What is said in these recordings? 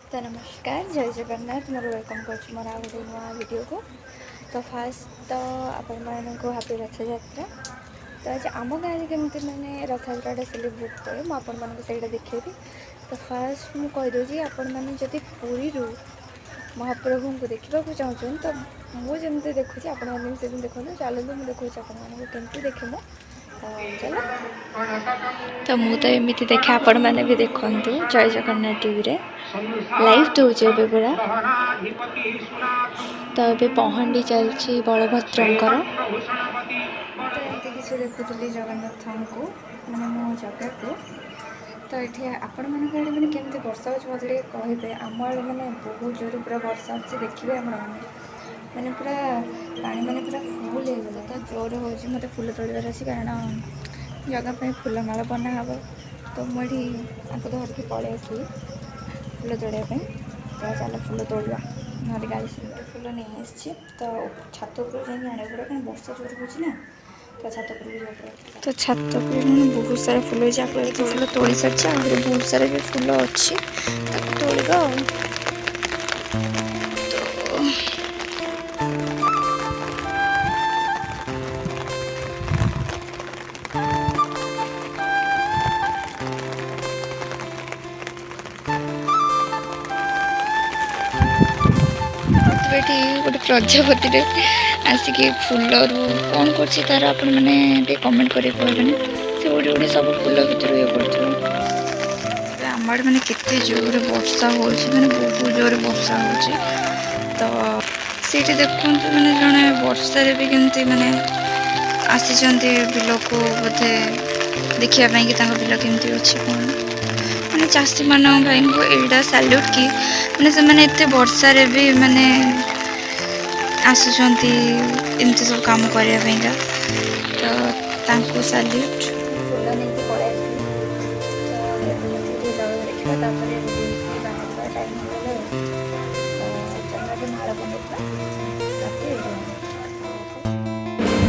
तो नमस्कार जय जगन्नाथ मोर वेलकम कर मोर आ गए नुआ वीडियो को। तो फास्ट तो आपण मानक हापी रथ यात्रा। तो आज आम गाँव केमती मैंने रथ यात्रा सेलिब्रेट करे मुझे देखेबी। तो फास्ट मुझे कहीदे आपण मैंने जदि पुरी महाप्रभु को देखा चाहूँ तो मुझे देखुची आपण मैंने से देखो चलते मुझे देखा आपमती देखे मु चलो। तो मुझे एमती देखे आपण मैंने भी देखु जय जगन्नाथ टीवी रे लाइव दूचे पूरा। तो ये पहंडी चलती बलभद्रंकर तो एमती किसी देखुली जगन्नाथ को मैंने मो जगह को। तो ये आपण मानक मैंने केमती वर्षा हो मत कहे आम आड़े मैंने बहुत जोर पूरा वर्षा हो देखिए आपण मैंने पूरा पानी मैंने पूरा फुल हो तो जोर हो मत फुल तोड़ार अच्छी कारण जगह फुल माला बना हे। तो मुझे धरिकी पलि आसली फुल तोड़ापी। तो चल फुल तोड़ा ना गाड़ी फुल नहीं आसी। तो छात उपर जाए आने पड़ा क्या वर्षा जोर हो तो छात उपर तो छात बहुत सारा फुल हो फुल तोड़ी सारी आगे बहुत सारा भी फुल अच्छी तोड़ा। गोटे प्रजापति आसिक फुल कौन कर आपण मैंने कमेंट कर से गोटे गोटे सब फुल भर ये कर आम आड़े मैंने केते जोर वर्षा हो मैंने बहुत जोर वर्षा हो। तो सीटी देखते मैंने जड़े वर्षार भी केमती मैंने आसी बिल को बोधे देखापी कि बिल केमती अच्छी कौन मैंने चाषी मान भाई को एटा सैल्यूट कि मैंने से मैंने एत वर्षार भी मैंने आसुचंती एमती सब काम करने तो सैल्यूट।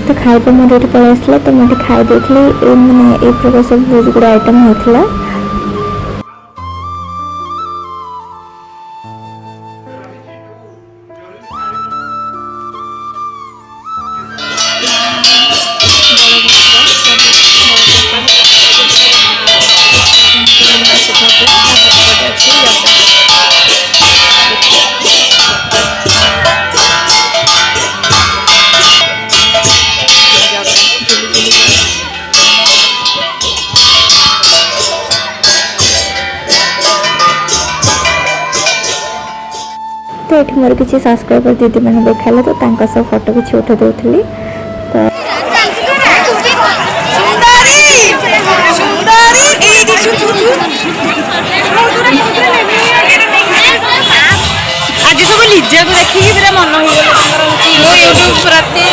तो खाଇବା मोर ये पलि आसला तो मुझे खाई देती मैंने ये प्रकार सब बहुत गुड़ा आइटम होता। तो ये मोर किसी सब्सक्राइबर दीदी मैंने देखा तो सब फोटो किसी उठे दूसरी। आज सब लिजा को देखिए पूरा मन हो यूट्यूब प्रति